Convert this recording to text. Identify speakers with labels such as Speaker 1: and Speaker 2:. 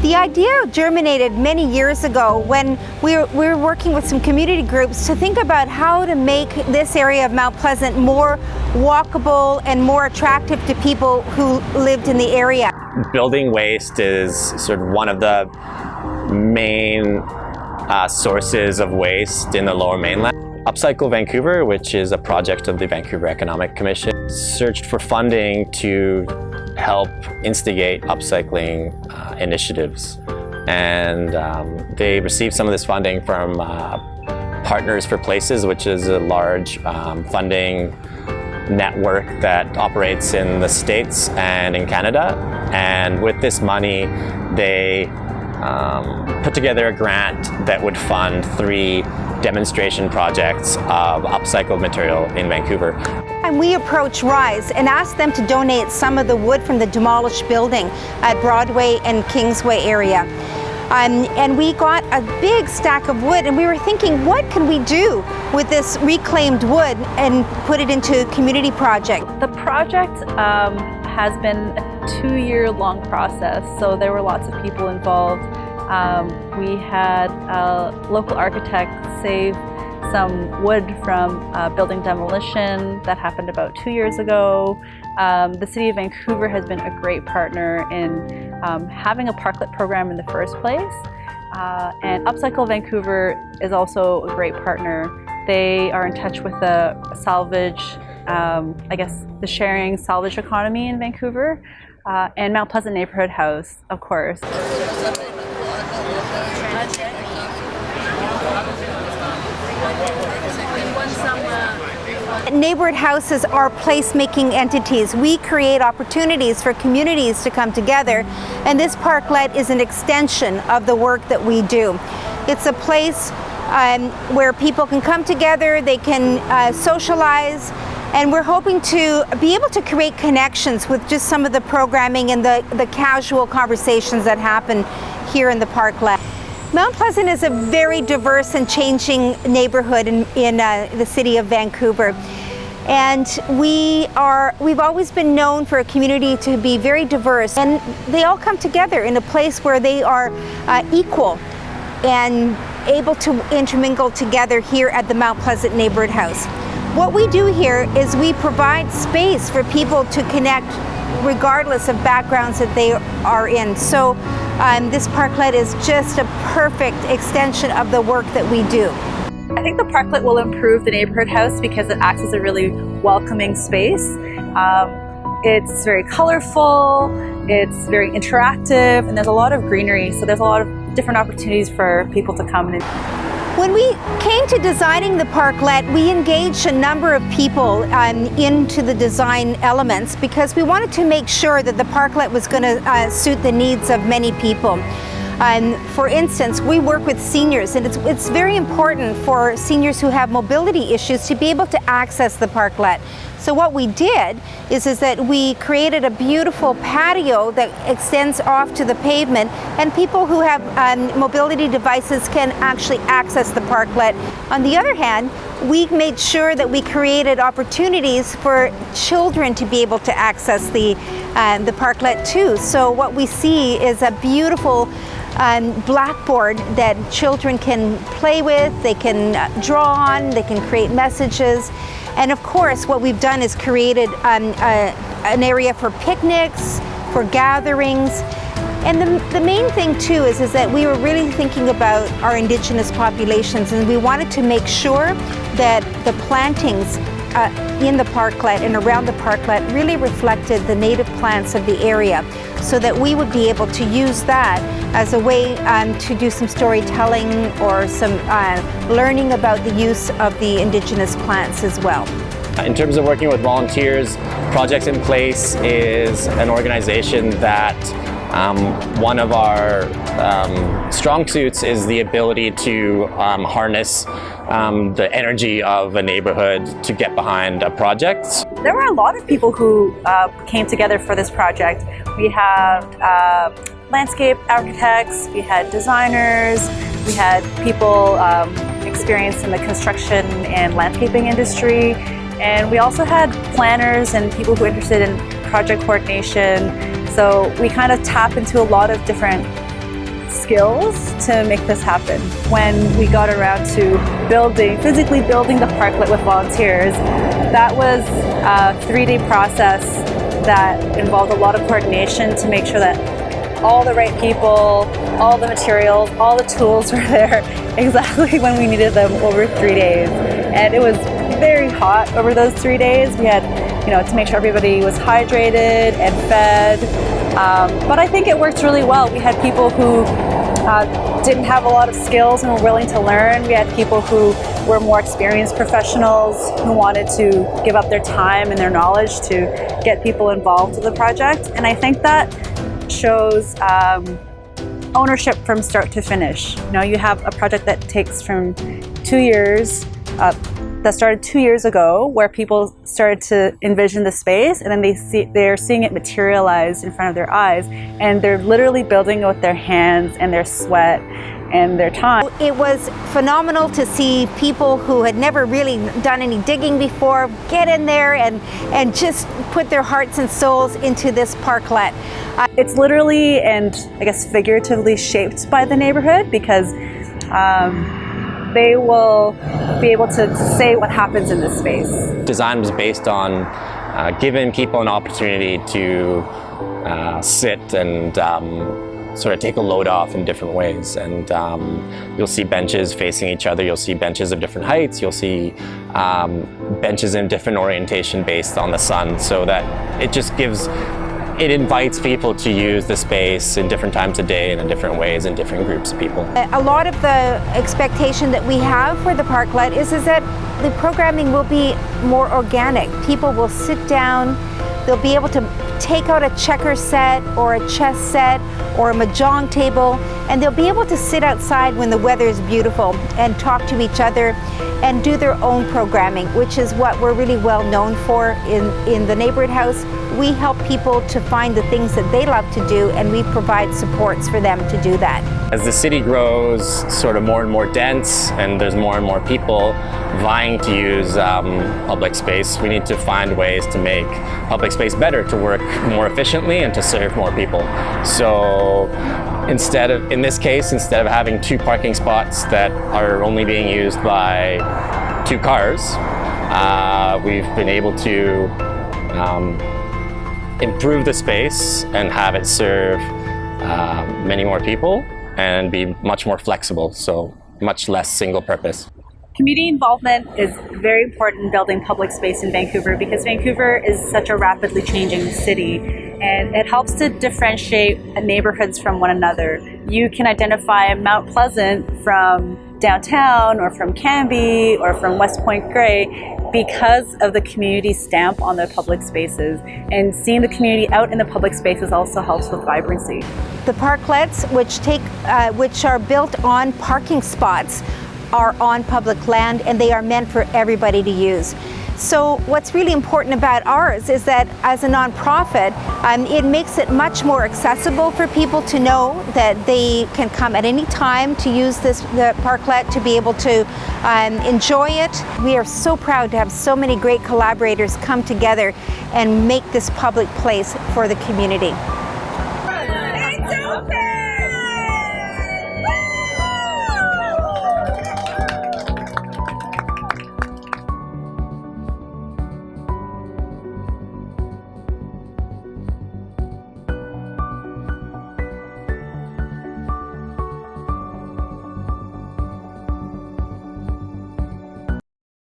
Speaker 1: The idea germinated many years ago when we were working with some community groups to think about how to make this area of Mount Pleasant more walkable and more attractive to people who lived in the area.
Speaker 2: Building waste is sort of one of the main sources of waste in the Lower Mainland. Upcycle Vancouver, which is a project of the Vancouver Economic Commission, searched for funding to help instigate upcycling initiatives. And they received some of this funding from Partners for Places, which is a large funding network that operates in the States and in Canada. And with this money, they put together a grant that would fund 3 demonstration projects of upcycled material in Vancouver.
Speaker 1: And we approached Rise and asked them to donate some of the wood from the demolished building at Broadway and Kingsway area. And we got a big stack of wood, and we were thinking, what can we do with this reclaimed wood and put it into a community project?
Speaker 3: The project has been a 2-year-long process, so there were lots of people involved. We had a local architect save some wood from building demolition that happened about 2 years ago. The City of Vancouver has been a great partner in having a Parklet program in the first place. And Upcycle Vancouver is also a great partner. They are in touch with the salvage, I guess the sharing salvage economy in Vancouver, and Mount Pleasant Neighbourhood House, of course.
Speaker 1: Neighborhood houses are place-making entities. We create opportunities for communities to come together, and this parklet is an extension of the work that we do. It's a place where people can come together, they can socialize, and we're hoping to be able to create connections with just some of the programming and the casual conversations that happen here in the parklet. Mount Pleasant is a very diverse and changing neighborhood in the city of Vancouver. And we've always been known for a community to be very diverse, and they all come together in a place where they are equal and able to intermingle together here at the Mount Pleasant Neighborhood House. What we do here is we provide space for people to connect regardless of backgrounds that they are in. So this parklet is just a perfect extension of the work that we do.
Speaker 3: I think the parklet will improve the neighborhood house because it acts as a really welcoming space. It's very colorful, it's very interactive, and there's a lot of greenery, so there's a lot of different opportunities for people to come in.
Speaker 1: When we came to designing the parklet, we engaged a number of people into the design elements because we wanted to make sure that the parklet was going to suit the needs of many people. For instance, we work with seniors, and it's very important for seniors who have mobility issues to be able to access the parklet. So what we did is that we created a beautiful patio that extends off to the pavement, and people who have mobility devices can actually access the parklet. On the other hand, we made sure that we created opportunities for children to be able to access the parklet too. So what we see is a beautiful blackboard that children can play with, they can draw on, they can create messages. And of course, what we've done is created an area for picnics, for gatherings. And the main thing too is that we were really thinking about our Indigenous populations, and we wanted to make sure that the plantings in the parklet and around the parklet really reflected the native plants of the area, so that we would be able to use that as a way to do some storytelling or some learning about the use of the Indigenous plants as well.
Speaker 2: In terms of working with volunteers, Projects in Place is an organization that one of our strong suits is the ability to harness the energy of a neighborhood to get behind a project.
Speaker 3: There were a lot of people who came together for this project. We had landscape architects, we had designers, we had people experienced in the construction and landscaping industry, and we also had planners and people who were interested in project coordination. So we kind of tap into a lot of different skills to make this happen. When we got around to physically building the parklet with volunteers, that was a 3-day process that involved a lot of coordination to make sure that all the right people, all the materials, all the tools were there exactly when we needed them over 3 days. And it was very hot over those 3 days. We had, to make sure everybody was hydrated and fed. But I think it worked really well. We had people who didn't have a lot of skills and were willing to learn. We had people who were more experienced professionals who wanted to give up their time and their knowledge to get people involved with the project. And I think that shows ownership from start to finish. You have a project that takes from 2 years, that started 2 years ago, where people started to envision the space, and then they're seeing it materialize in front of their eyes, and they're literally building it with their hands and their sweat and their time.
Speaker 1: It was phenomenal to see people who had never really done any digging before get in there and just put their hearts and souls into this parklet.
Speaker 3: It's literally and I guess figuratively shaped by the neighborhood, because they will be able to say what happens in this space.
Speaker 2: Design was based on giving people an opportunity to sit and sort of take a load off in different ways. And you'll see benches facing each other, you'll see benches of different heights, you'll see benches in different orientation based on the sun, so that it invites people to use the space in different times of day and in different ways in different groups of people.
Speaker 1: A lot of the expectation that we have for the parklet is that the programming will be more organic. People will sit down, they'll be able to take out a checker set or a chess set or a mahjong table, and they'll be able to sit outside when the weather is beautiful and talk to each other and do their own programming, which is what we're really well known for in the Neighbourhood House. We help people to find the things that they love to do, and we provide supports for them to do that.
Speaker 2: As the city grows sort of more and more dense, and there's more and more people vying to use public space, we need to find ways to make public space better, to work more efficiently and to serve more people. So in this case, instead of having 2 parking spots that are only being used by 2 cars, we've been able to improve the space and have it serve many more people and be much more flexible, so much less single purpose.
Speaker 3: Community involvement is very important in building public space in Vancouver, because Vancouver is such a rapidly changing city, and it helps to differentiate neighborhoods from one another. You can identify Mount Pleasant from downtown or from Canby or from West Point Grey because of the community stamp on the public spaces, and seeing the community out in the public spaces also helps with vibrancy.
Speaker 1: The parklets, which are built on parking spots, are on public land, and they are meant for everybody to use. So what's really important about ours is that as a nonprofit, it makes it much more accessible for people to know that they can come at any time to use the parklet, to be able to enjoy it. We are so proud to have so many great collaborators come together and make this public place for the community.